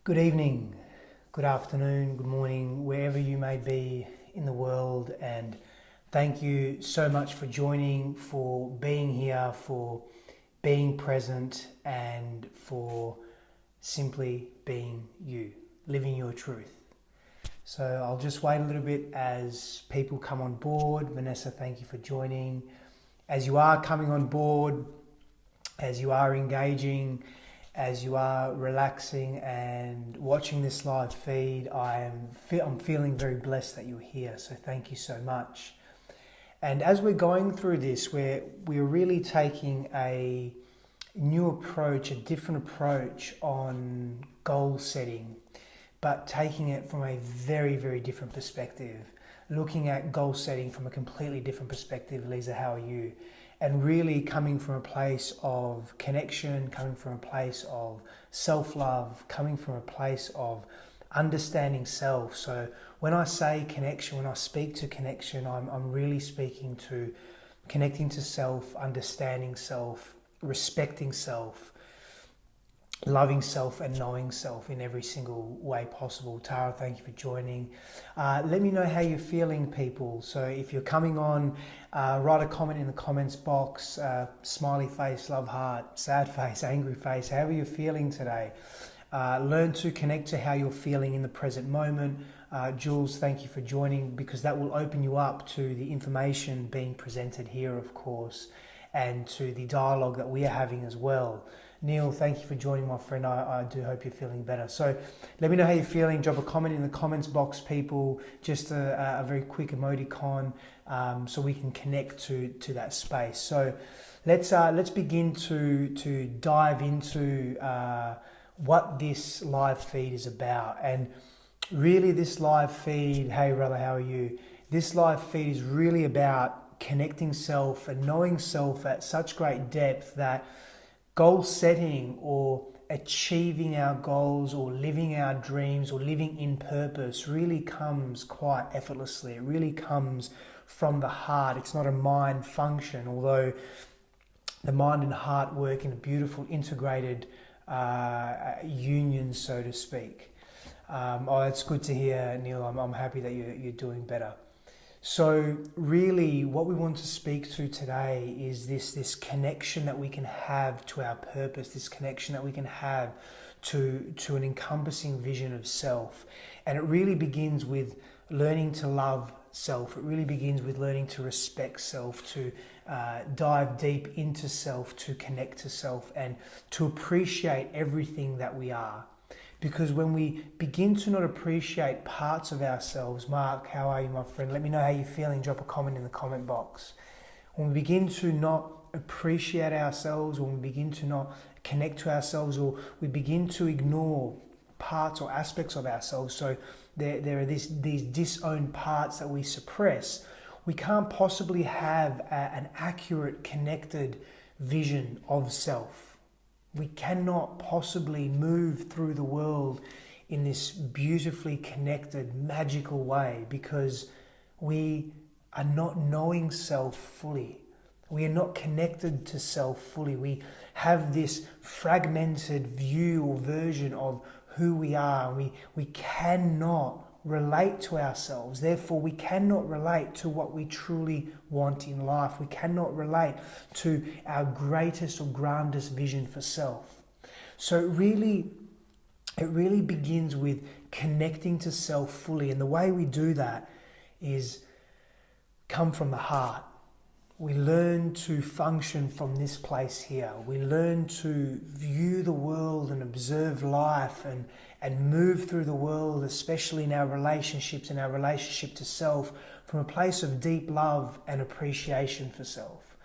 Good evening, good afternoon, good morning, wherever you may be in the world, and thank you so much for joining, for being here, for being present, and for simply being you, living your truth. So I'll just wait a little bit as people come on board. Vanessa, thank you for joining. As you are coming on board, as you are engaging, as you are relaxing and watching this live feed, I'm feeling very blessed that you're here. So thank you so much. And as we're going through this, we're really taking a new approach, a different approach on goal setting, but taking it from a very, very different perspective. Looking at goal setting from a completely different perspective. Lisa, how are you? And really coming from a place of connection, coming from a place of self-love, coming from a place of understanding self. So when I say connection, when I speak to connection, I'm really speaking to connecting to self, understanding self, respecting self, loving self and knowing self in every single way possible. Tara, thank you for joining. Let me know how you're feeling, people. So if you're coming on, write a comment in the comments box, smiley face, love heart, sad face, angry face, however you're feeling today. Learn to connect to how you're feeling in the present moment. Jules, thank you for joining, because that will open you up to the information being presented here, of course, and to the dialogue that we are having as well. Neil, thank you for joining, my friend. I do hope you're feeling better. So let me know how you're feeling. Drop a comment in the comments box, people. Just a very quick emoticon, so we can connect to that space. So let's begin to dive into what this live feed is about. And really, this live feed, hey brother, how are you? This live feed is really about connecting self and knowing self at such great depth that goal setting or achieving our goals or living our dreams or living in purpose really comes quite effortlessly. It really comes from the heart. It's not a mind function, although the mind and heart work in a beautiful integrated union, so to speak. It's good to hear, Neil. I'm happy that you're doing better. So really what we want to speak to today is this connection that we can have to our purpose, this connection that we can have to an encompassing vision of self. And it really begins with learning to love self. It really begins with learning to respect self, to dive deep into self, to connect to self, and to appreciate everything that we are. Because when we begin to not appreciate parts of ourselves, Mark, how are you, my friend? Let me know how you're feeling. Drop a comment in the comment box. When we begin to not appreciate ourselves, when we begin to not connect to ourselves, or we begin to ignore parts or aspects of ourselves, so there are these disowned parts that we suppress, we can't possibly have an accurate, connected vision of self. We cannot possibly move through the world in this beautifully connected, magical way, because we are not knowing self fully. We are not connected to self fully. We have this fragmented view or version of who we are. We cannot relate to ourselves. Therefore, we cannot relate to what we truly want in life. We cannot relate to our greatest or grandest vision for self. So it really begins with connecting to self fully. And the way we do that is come from the heart. We learn to function from this place here. We learn to view the world and observe life and move through the world, especially in our relationships and our relationship to self, from a place of deep love and appreciation for self.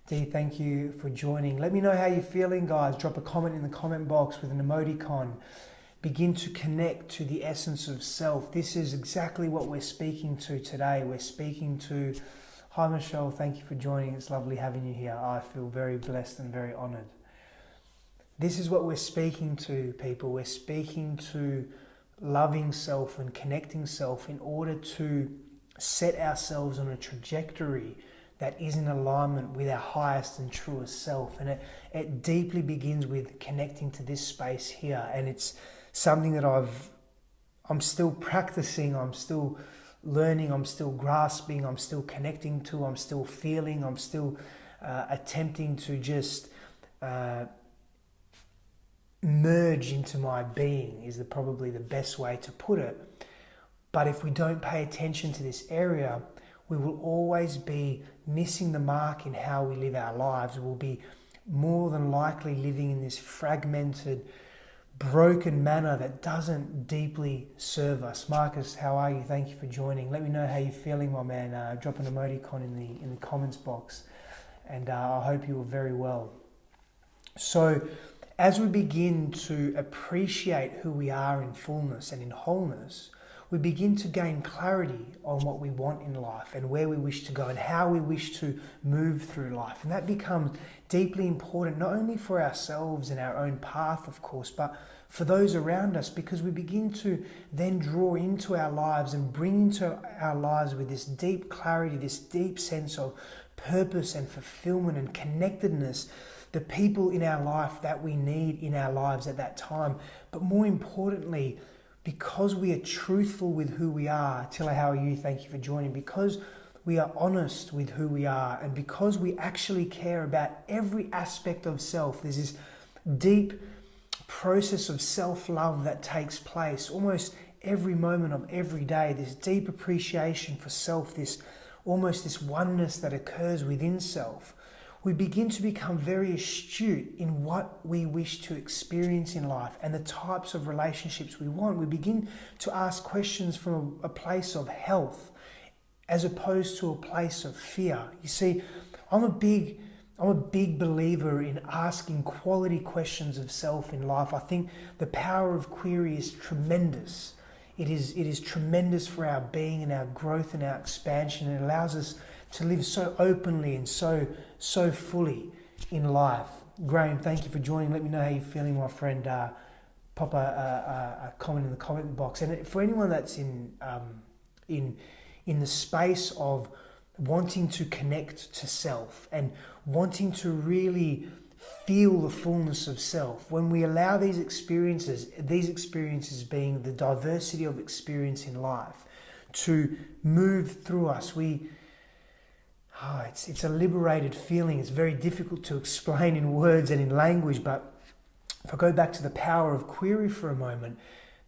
Dee, thank you for joining. Let me know how you're feeling, guys. Drop a comment in the comment box with an emoticon. Begin to connect to the essence of self. This is exactly what we're speaking to today. We're speaking to... Hi, Michelle. Thank you for joining. It's lovely having you here. I feel very blessed and very honored. This is what we're speaking to, people. We're speaking to loving self and connecting self in order to set ourselves on a trajectory that is in alignment with our highest and truest self. And it deeply begins with connecting to this space here. And it's something that I'm still practicing, I'm still learning, I'm still grasping, I'm still connecting to, I'm still feeling, I'm still attempting to just merge into my being is probably the best way to put it. But if we don't pay attention to this area, we will always be missing the mark in how we live our lives. We'll be more than likely living in this fragmented, broken manner that doesn't deeply serve us. Marcus, how are you? Thank you for joining. Let me know how you're feeling, my man. Drop an emoticon in the comments box, and I hope you are very well. So, as we begin to appreciate who we are in fullness and in wholeness, we begin to gain clarity on what we want in life and where we wish to go and how we wish to move through life. And that becomes deeply important, not only for ourselves and our own path, of course, but for those around us, because we begin to then draw into our lives and bring into our lives with this deep clarity, this deep sense of purpose and fulfillment and connectedness, the people in our life that we need in our lives at that time. But more importantly, because we are truthful with who we are. Tilla, how are you? Thank you for joining. Because we are honest with who we are, and because we actually care about every aspect of self, there's this deep process of self-love that takes place almost every moment of every day, this deep appreciation for self, this oneness that occurs within self. We begin to become very astute in what we wish to experience in life and the types of relationships we want. We begin to ask questions from a place of health as opposed to a place of fear. You see, I'm a big believer in asking quality questions of self in life. I think the power of query is tremendous. It is tremendous for our being and our growth and our expansion. It allows us to live so openly and so fully in life. Graham, thank you for joining. Let me know how you're feeling, my friend. Pop a comment in the comment box. And for anyone that's in the space of wanting to connect to self and wanting to really feel the fullness of self, when we allow these experiences being the diversity of experience in life, to move through us, it's a liberated feeling. It's very difficult to explain in words and in language, but if I go back to the power of query for a moment,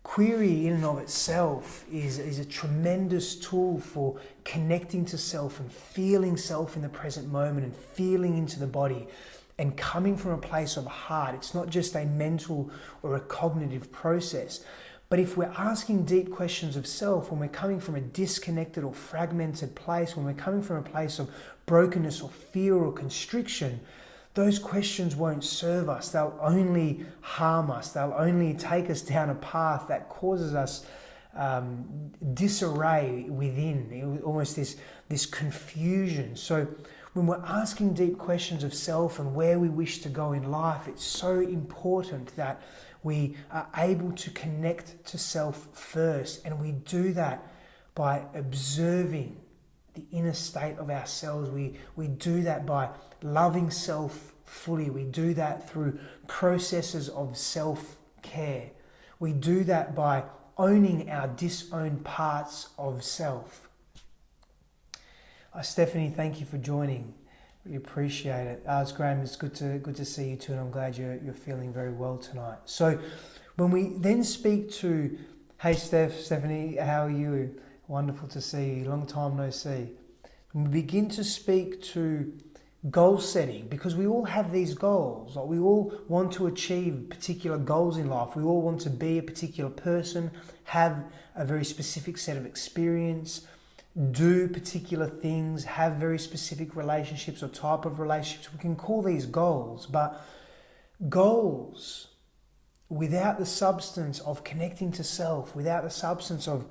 query in and of itself is a tremendous tool for connecting to self and feeling self in the present moment and feeling into the body and coming from a place of heart. It's not just a mental or a cognitive process. But if we're asking deep questions of self, when we're coming from a disconnected or fragmented place, when we're coming from a place of brokenness or fear or constriction, those questions won't serve us. They'll only harm us. They'll only take us down a path that causes us disarray within, almost this confusion. So when we're asking deep questions of self and where we wish to go in life, it's so important that we are able to connect to self first, and we do that by observing the inner state of ourselves. We do that by loving self fully. We do that through processes of self-care. We do that by owning our disowned parts of self. Stephanie, thank you for joining. Really appreciate it. It's Graham, it's good to see you too, and I'm glad you're feeling very well tonight. So when we then speak to, hey Stephanie, how are you? Wonderful to see you, long time no see. When we begin to speak to goal setting, because we all have these goals, like we all want to achieve particular goals in life. We all want to be a particular person, have a very specific set of experience, do particular things, have very specific relationships or type of relationships. We can call these goals, but goals without the substance of connecting to self, without the substance of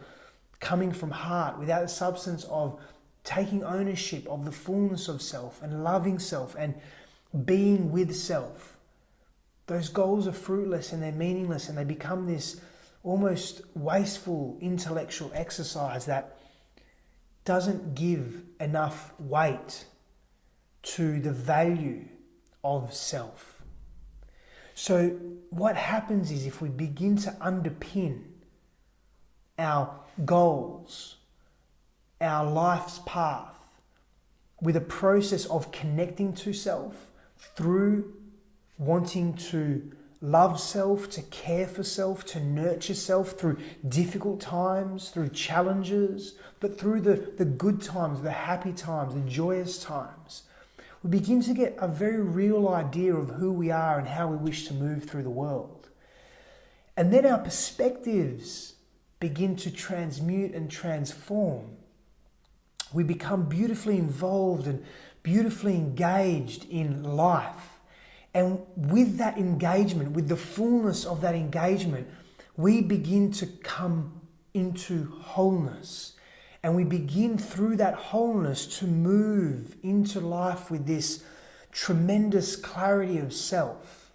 coming from heart, without the substance of taking ownership of the fullness of self and loving self and being with self, those goals are fruitless and they're meaningless, and they become this almost wasteful intellectual exercise that doesn't give enough weight to the value of self. So what happens is if we begin to underpin our goals, our life's path, with a process of connecting to self through wanting to love self, to care for self, to nurture self through difficult times, through challenges, but through the good times, the happy times, the joyous times, we begin to get a very real idea of who we are and how we wish to move through the world. And then our perspectives begin to transmute and transform. We become beautifully involved and beautifully engaged in life. And with that engagement, with the fullness of that engagement, we begin to come into wholeness. And we begin through that wholeness to move into life with this tremendous clarity of self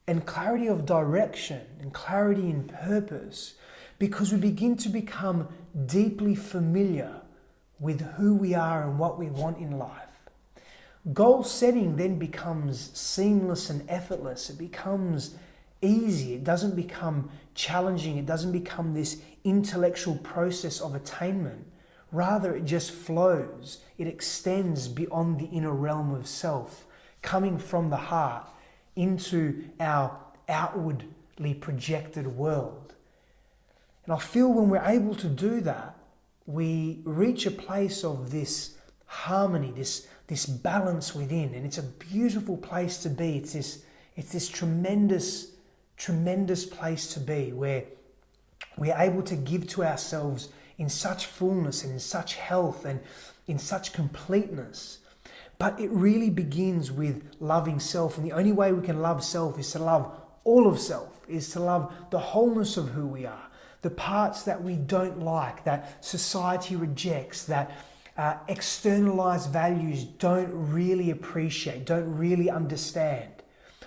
and clarity of direction and clarity in purpose, because we begin to become deeply familiar with who we are and what we want in life. Goal setting then becomes seamless and effortless. It becomes easy. It doesn't become challenging. It doesn't become this intellectual process of attainment. Rather, it just flows. It extends beyond the inner realm of self, coming from the heart into our outwardly projected world. And I feel when we're able to do that, we reach a place of this harmony, this balance within, and it's a beautiful place to be. It's this tremendous place to be, where we're able to give to ourselves in such fullness and in such health and in such completeness. But it really begins with loving self, and the only way we can love self is to love all of self, is to love the wholeness of who we are, the parts that we don't like, that society rejects, that externalized values don't really appreciate, don't really understand.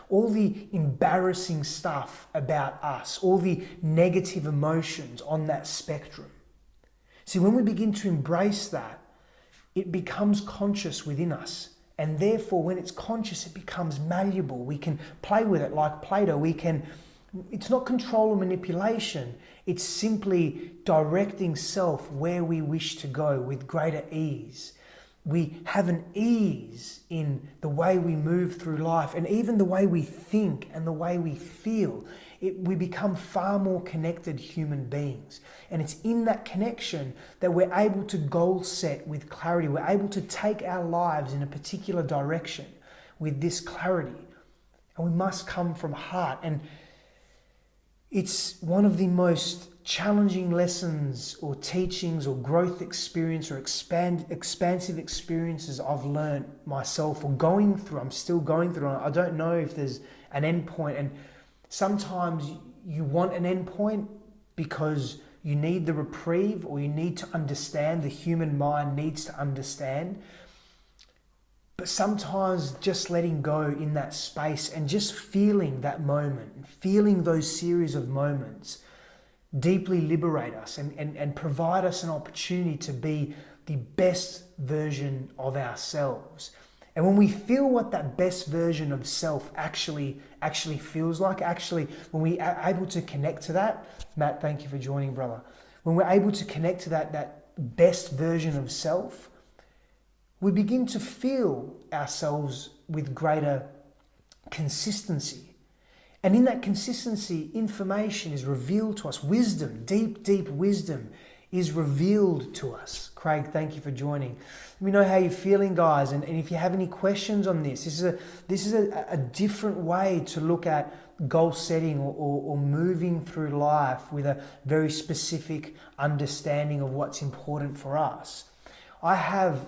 All the embarrassing stuff about us, all the negative emotions on that spectrum. See, when we begin to embrace that, it becomes conscious within us. And therefore, when it's conscious, it becomes malleable. We can play with it like Play-Doh. It's not control or manipulation. It's simply directing self where we wish to go with greater ease. We have an ease in the way we move through life, and even the way we think and the way we feel. We become far more connected human beings. And it's in that connection that we're able to goal set with clarity. We're able to take our lives in a particular direction with this clarity. And we must come from heart. And it's one of the most challenging lessons or teachings or growth experience or expansive experiences I've learned myself, or going through. I'm still going through. I don't know if there's an end point. And sometimes you want an end point because you need the reprieve, or you need to understand. The human mind needs to understand. But sometimes just letting go in that space and just feeling that moment, feeling those series of moments, deeply liberate us and provide us an opportunity to be the best version of ourselves. And when we feel what that best version of self actually feels like, when we are able to connect to that, Matt, thank you for joining, brother. When we're able to connect to that best version of self, we begin to feel ourselves with greater consistency. And in that consistency, information is revealed to us. Wisdom, deep wisdom is revealed to us. Craig, thank you for joining. Let me know how you're feeling, guys. And if you have any questions on this, this is a different way to look at goal setting or moving through life with a very specific understanding of what's important for us. I have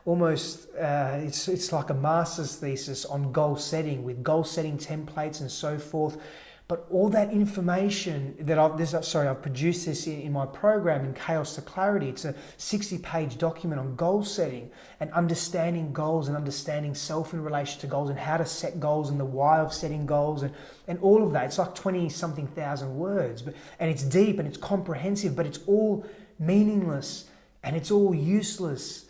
almost, it's like a master's thesis on goal setting, with goal setting templates and so forth. But all that information that I've produced this in my program, in Chaos to Clarity. It's a 60-page document on goal setting and understanding goals and understanding self in relation to goals and how to set goals and the why of setting goals and all of that. It's like 20-something thousand words, and it's deep and it's comprehensive, but it's all meaningless and it's all useless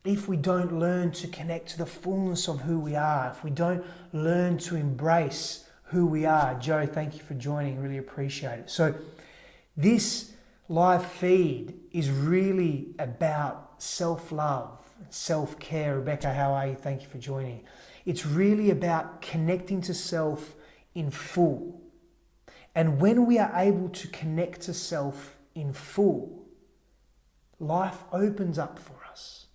if we don't learn to connect to the fullness of who we are, if we don't learn to embrace who we are. Joe, thank you for joining. Really appreciate it. So this live feed is really about self-love, self-care. Rebecca, how are you? Thank you for joining. It's really about connecting to self in full. And when we are able to connect to self in full, life opens up for us.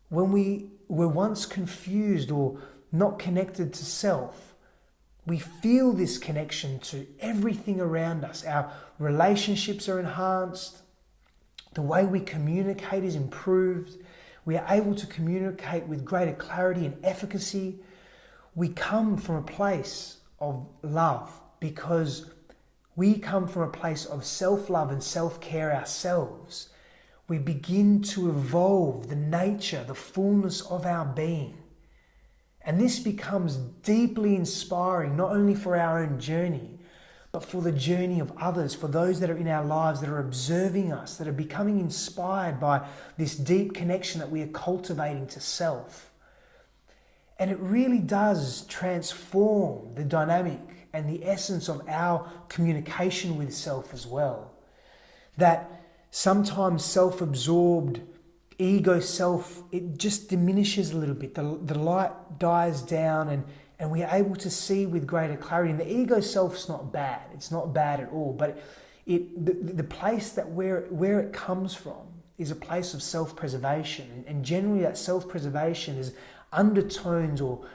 When we were once confused or not connected to self, we feel this connection to everything around us. Our relationships are enhanced. The way we communicate is improved. We are able to communicate with greater clarity and efficacy. We come from a place of love because we come from a place of self-love and self-care ourselves. We begin to evolve the nature, the fullness of our being. And this becomes deeply inspiring, not only for our own journey, but for the journey of others, for those that are in our lives, that are observing us, that are becoming inspired by this deep connection that we are cultivating to self. And it really does transform the dynamic and the essence of our communication with self as well. That sometimes self-absorbed, ego self, it just diminishes a little bit. The light dies down and we are able to see with greater clarity. And the ego self's not bad. It's not bad at all. But the place that where it comes from is a place of self-preservation. And generally that self-preservation is undertones or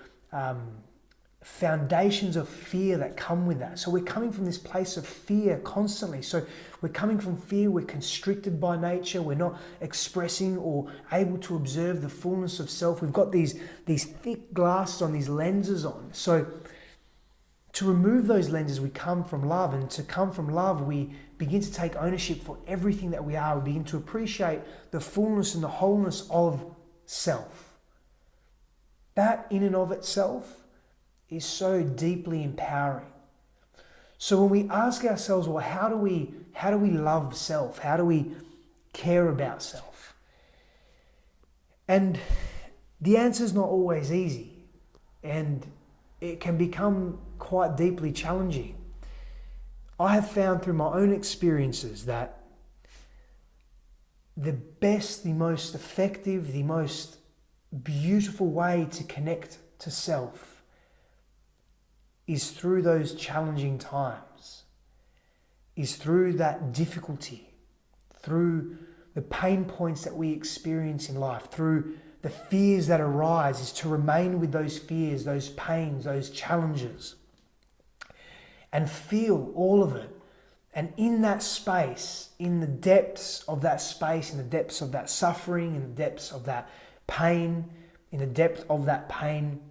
foundations of fear that come with that. So we're coming from this place of fear constantly. So we're coming from fear, we're constricted by nature, we're not expressing or able to observe the fullness of self. We've got these thick glasses on, these lenses on. So to remove those lenses, we come from love, and to come from love, we begin to take ownership for everything that we are. We begin to appreciate the fullness and the wholeness of self. That in and of itself is so deeply empowering. So when we ask ourselves, well, how do we love self? How do we care about self? And the answer is not always easy, and it can become quite deeply challenging. I have found through my own experiences that the best, the most effective, the most beautiful way to connect to self is through those challenging times, is through that difficulty, through the pain points that we experience in life, through the fears that arise, is to remain with those fears, those pains, those challenges, and feel all of it. And in that space, in the depths of that space, in the depths of that suffering, in the depths of that pain, in the depth of that pain,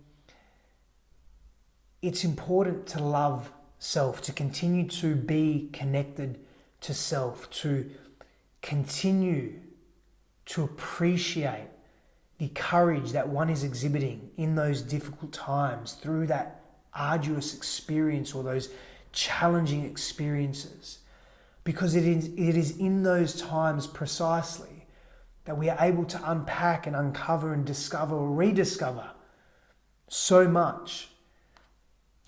it's important to love self, to continue to be connected to self, to continue to appreciate the courage that one is exhibiting in those difficult times, through that arduous experience or those challenging experiences. Because it is in those times precisely that we are able to unpack and uncover and discover or rediscover so much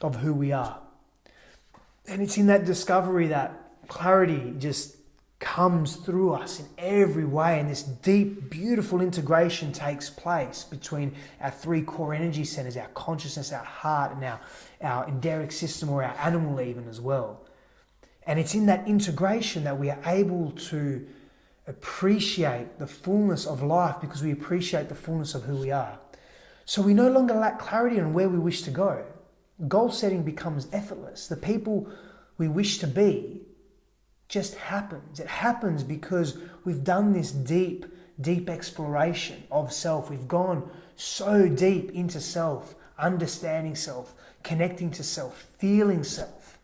of who we are. And it's in that discovery that clarity just comes through us in every way, and this deep, beautiful integration takes place between our three core energy centers, our consciousness, our heart, and our enderic system, or our animal even as well. And it's in that integration that we are able to appreciate the fullness of life, because we appreciate the fullness of who we are. So we no longer lack clarity on where we wish to go. Goal setting becomes effortless. The people we wish to be just happens. It happens because we've done this deep exploration of self. We've gone so deep into self, understanding self, connecting to self, feeling self.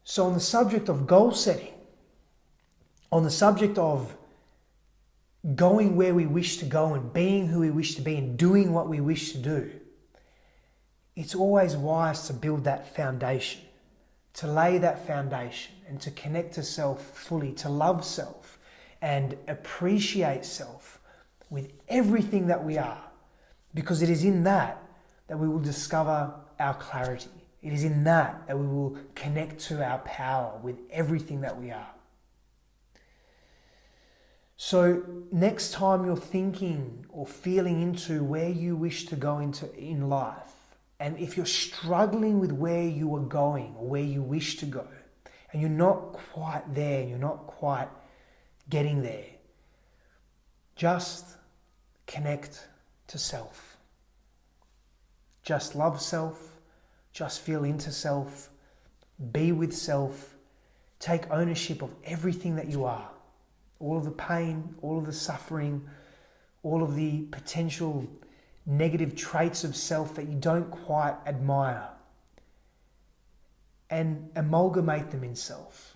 So on the subject of goal setting, on the subject of going where we wish to go and being who we wish to be and doing what we wish to do, it's always wise to build that foundation, to lay that foundation and to connect to self fully, to love self and appreciate self with everything that we are. Because it is in that that we will discover our clarity. It is in that that we will connect to our power with everything that we are. So next time you're thinking or feeling into where you wish to go into in life, and if you're struggling with where you are going or where you wish to go, and you're not quite there, you're not quite getting there, just connect to self. Just love self, just feel into self, be with self, take ownership of everything that you are. All of the pain, all of the suffering, all of the potential negative traits of self that you don't quite admire, and amalgamate them in self.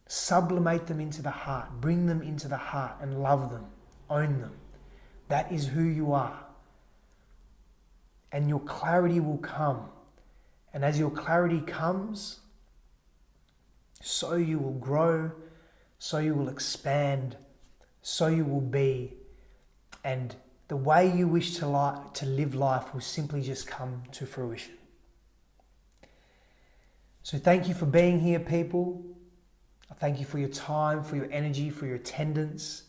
Sublimate them into the heart, bring them into the heart and love them, own them. That is who you are. And your clarity will come. And as your clarity comes, so you will grow, so you will expand, so you will be, and the way you wish to live life will simply just come to fruition. So thank you for being here, people. I thank you for your time, for your energy, for your attendance,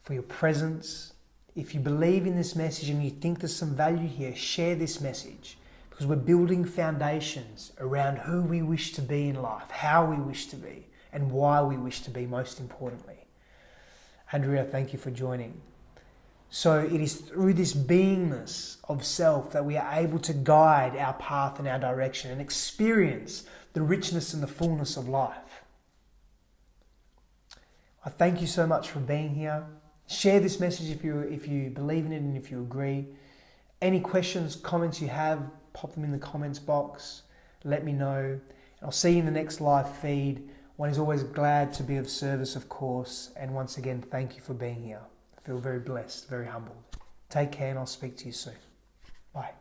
for your presence. If you believe in this message and you think there's some value here, share this message, because we're building foundations around who we wish to be in life, how we wish to be, and why we wish to be, most importantly. Andrea, thank you for joining. So it is through this beingness of self that we are able to guide our path and our direction and experience the richness and the fullness of life. I thank you so much for being here. Share this message if you believe in it and if you agree. Any questions, comments you have, pop them in the comments box. Let me know. And I'll see you in the next live feed. One is always glad to be of service, of course. And once again, thank you for being here. I feel very blessed, very humbled. Take care, and I'll speak to you soon. Bye.